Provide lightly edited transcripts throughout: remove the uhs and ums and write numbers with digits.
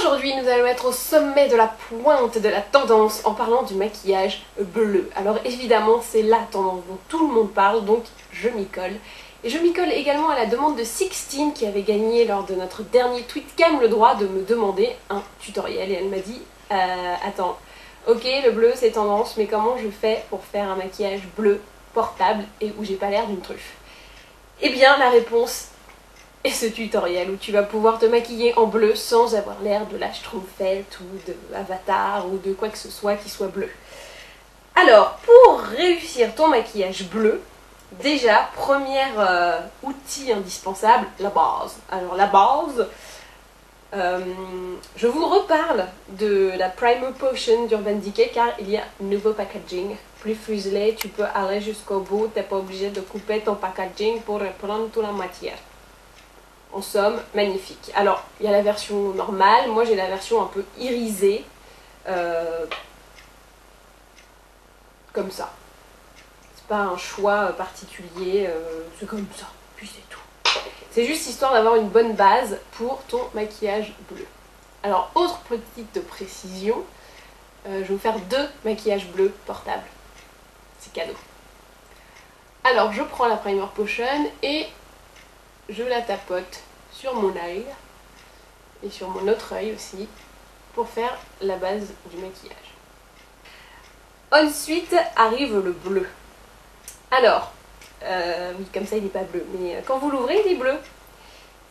Aujourd'hui, nous allons être au sommet de la pointe de la tendance en parlant du maquillage bleu. Alors évidemment, c'est la tendance dont tout le monde parle, donc je m'y colle. Et je m'y colle également à la demande de Sixtine qui avait gagné lors de notre dernier tweetcam le droit de me demander un tutoriel. Et elle m'a dit, attends, ok le bleu c'est tendance, mais comment je fais pour faire un maquillage bleu portable et où j'ai pas l'air d'une truffe? Eh bien la réponse est ce tutoriel où tu vas pouvoir te maquiller en bleu sans avoir l'air de la Schtroumpfette ou de Avatar ou de quoi que ce soit qui soit bleu. Alors pour réussir ton maquillage bleu, déjà, premier outil indispensable, la base. Alors la base, je vous reparle de la Primer Potion d'Urban Decay car il y a un nouveau packaging. Plus fuselé, tu peux aller jusqu'au bout, t'es pas obligé de couper ton packaging pour reprendre toute la matière. En somme, magnifique. Alors, il y a la version normale, moi j'ai la version un peu irisée, comme ça. Pas un choix particulier, c'est comme ça, puis c'est tout. C'est juste histoire d'avoir une bonne base pour ton maquillage bleu. Alors, autre petite précision, je vais vous faire 2 maquillages bleus portables. C'est cadeau. Alors, je prends la Primer Potion et je la tapote sur mon œil et sur mon autre œil aussi pour faire la base du maquillage. Ensuite arrive le bleu. Alors, oui, comme ça il n'est pas bleu, mais quand vous l'ouvrez il est bleu.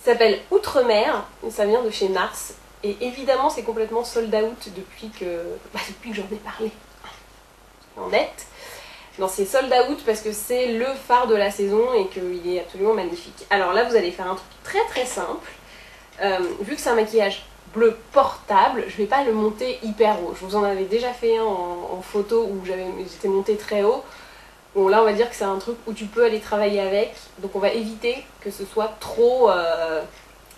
Il s'appelle Outre-mer, ça vient de chez Mars, et évidemment c'est complètement sold out depuis que j'en ai parlé. En net. Non, c'est sold out parce que c'est le phare de la saison et qu'il est absolument magnifique. Alors là vous allez faire un truc très très simple. Vu que c'est un maquillage bleu portable, je vais pas le monter hyper haut. Je vous en avais déjà fait un en photo où j'étais montée très haut. Bon là on va dire que c'est un truc où tu peux aller travailler avec, donc on va éviter que ce soit trop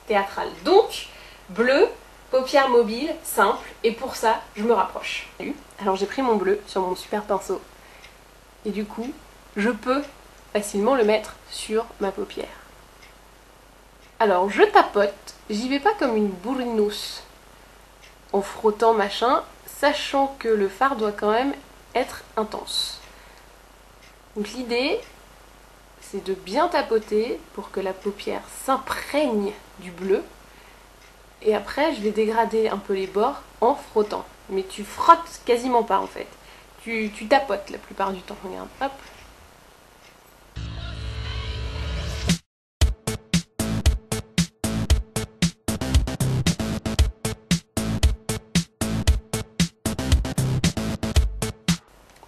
théâtral. Donc bleu, paupières mobiles, simple, et pour ça je me rapproche. Alors j'ai pris mon bleu sur mon super pinceau, et du coup je peux facilement le mettre sur ma paupière. Alors je tapote, j'y vais pas comme une bourrinos en frottant machin, sachant que le fard doit quand même être intense. Donc l'idée, c'est de bien tapoter pour que la paupière s'imprègne du bleu. Et après, je vais dégrader un peu les bords en frottant. Mais tu frottes quasiment pas en fait. Tu tapotes la plupart du temps. Regarde, hop.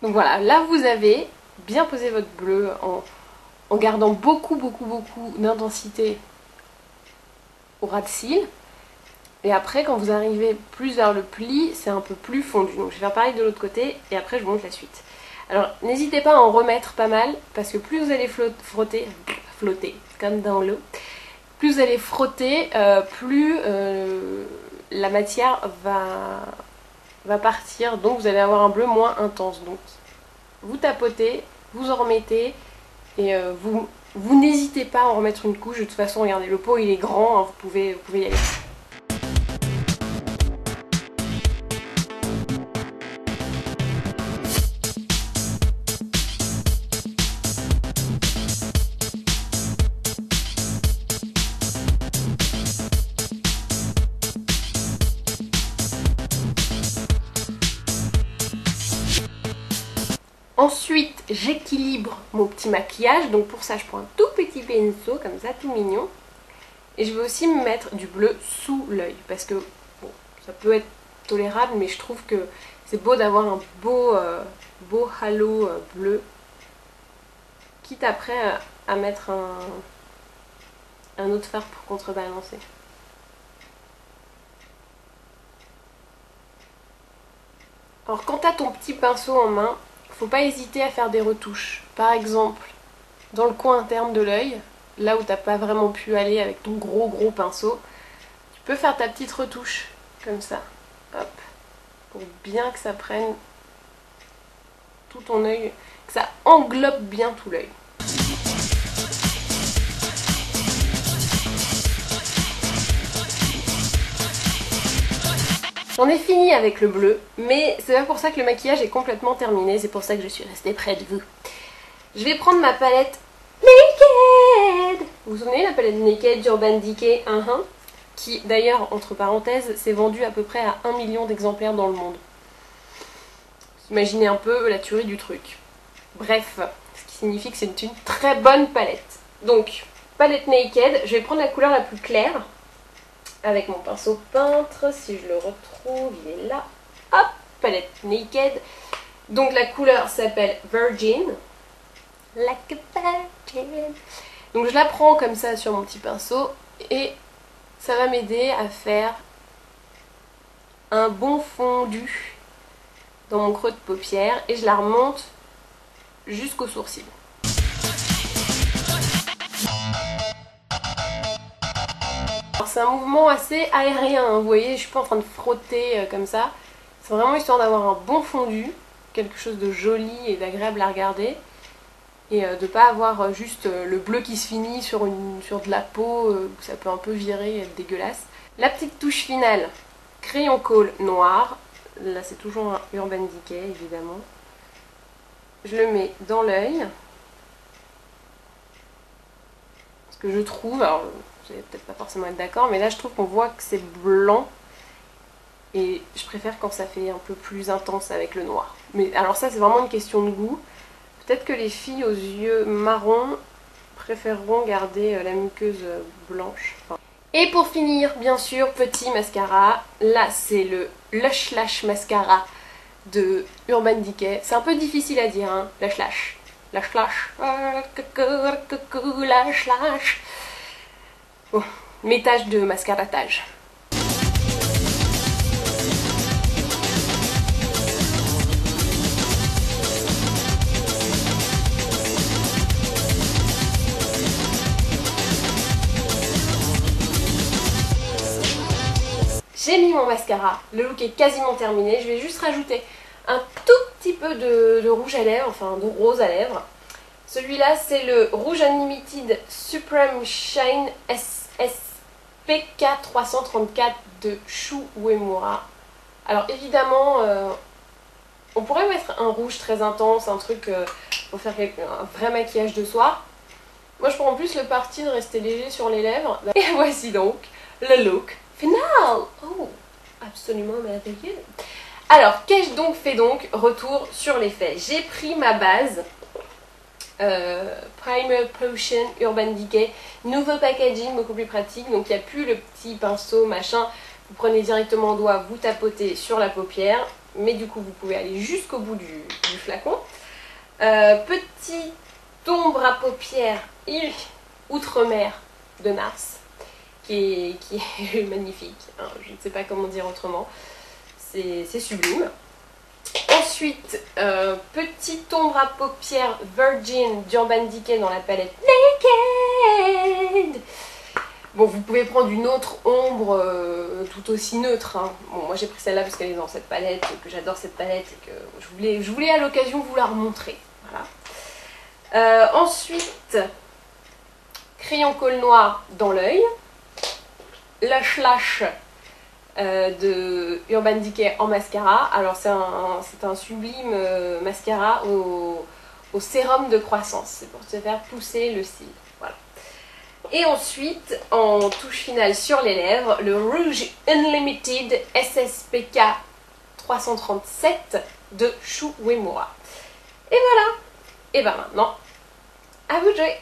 Donc voilà, là vous avez bien posé votre bleu en gardant beaucoup d'intensité au ras de cils. Et après quand vous arrivez plus vers le pli, c'est un peu plus fondu. Donc je vais faire pareil de l'autre côté et après je vous montre la suite. Alors n'hésitez pas à en remettre pas mal parce que plus vous allez flotter comme dans l'eau, plus vous allez frotter, plus la matière va partir, donc vous allez avoir un bleu moins intense. Donc vous tapotez, vous en remettez et vous n'hésitez pas à en remettre une couche. De toute façon regardez, le pot il est grand, hein, vous pouvez y aller. Ensuite, j'équilibre mon petit maquillage. Donc pour ça, je prends un tout petit pinceau, comme ça, tout mignon. Et je vais aussi me mettre du bleu sous l'œil. Parce que, bon, ça peut être tolérable, mais je trouve que c'est beau d'avoir un beau halo bleu. Quitte après à mettre un autre fard pour contrebalancer. Alors quand tu as ton petit pinceau en main, faut pas hésiter à faire des retouches. Par exemple, dans le coin interne de l'œil, là où t'as pas vraiment pu aller avec ton gros pinceau, tu peux faire ta petite retouche, comme ça, hop, pour bien que ça prenne tout ton œil, que ça englobe bien tout l'œil. J'en ai fini avec le bleu, mais c'est pas pour ça que le maquillage est complètement terminé, c'est pour ça que je suis restée près de vous. Je vais prendre ma palette Naked. Vous vous souvenez la palette Naked d'Urban Decay 1.1 qui d'ailleurs, entre parenthèses, s'est vendue à peu près à 1 million d'exemplaires dans le monde. Imaginez un peu la tuerie du truc. Bref, ce qui signifie que c'est une très bonne palette. Donc, palette Naked, je vais prendre la couleur la plus claire avec mon pinceau peintre, si je le retrouve, il est là. Hop, palette Naked. Donc la couleur s'appelle Virgin. Like a virgin. Donc je la prends comme ça sur mon petit pinceau et ça va m'aider à faire un bon fondu dans mon creux de paupière et je la remonte jusqu'au sourcil. C'est un mouvement assez aérien, hein, vous voyez, je suis pas en train de frotter comme ça. C'est vraiment histoire d'avoir un bon fondu, quelque chose de joli et d'agréable à regarder. Et de pas avoir juste le bleu qui se finit sur de la peau, où ça peut un peu virer et être dégueulasse. La petite touche finale, crayon colle noir. Là c'est toujours un Urban Decay évidemment. Je le mets dans l'œil. Ce que je trouve, alors vous allez peut-être pas forcément être d'accord, mais là je trouve qu'on voit que c'est blanc. Et je préfère quand ça fait un peu plus intense avec le noir. Mais alors ça c'est vraiment une question de goût. Peut-être que les filles aux yeux marrons préféreront garder la muqueuse blanche. Et pour finir, bien sûr, petit mascara. Là, c'est le Lush Lash Mascara de Urban Decay. C'est un peu difficile à dire, hein. Lush Lash. Lush Lash. Lush Lash. Bon, mes tâches de mascaratage. J'ai mis mon mascara, le look est quasiment terminé, je vais juste rajouter un tout petit peu de rouge à lèvres, enfin de rose à lèvres. Celui-là c'est le Rouge Unlimited Supreme Shine SPK 334 de Shu Uemura. Alors évidemment, on pourrait mettre un rouge très intense, un truc pour faire un vrai maquillage de soir. Moi je prends en plus le parti de rester léger sur les lèvres. Et voici donc le look final. Oh, absolument merveilleux. Alors, qu'ai-je donc fait donc? Retour sur les faits. J'ai pris ma base Primer Potion Urban Decay. Nouveau packaging, beaucoup plus pratique. Donc, il n'y a plus le petit pinceau, machin. Vous prenez directement au doigt, vous tapotez sur la paupière. Mais du coup, vous pouvez aller jusqu'au bout du flacon. Petit ombre à paupières Outre-mer de Nars. Qui est magnifique, hein, je ne sais pas comment dire autrement, c'est sublime. Ensuite, petite ombre à paupières Virgin d'Urban Decay dans la palette Naked. Bon, vous pouvez prendre une autre ombre tout aussi neutre, hein. Bon, moi j'ai pris celle-là parce qu'elle est dans cette palette, et que j'adore cette palette et que je voulais à l'occasion vous la remontrer. Voilà. Ensuite, crayon colle noir dans l'œil. Lush Lash de Urban Decay en mascara. Alors c'est un sublime mascara au sérum de croissance. C'est pour se faire pousser le cil. Voilà. Et ensuite, en touche finale sur les lèvres, le Rouge Unlimited SPK 337 de Shu Uemura. Et voilà. Et ben maintenant, à vous de jouer.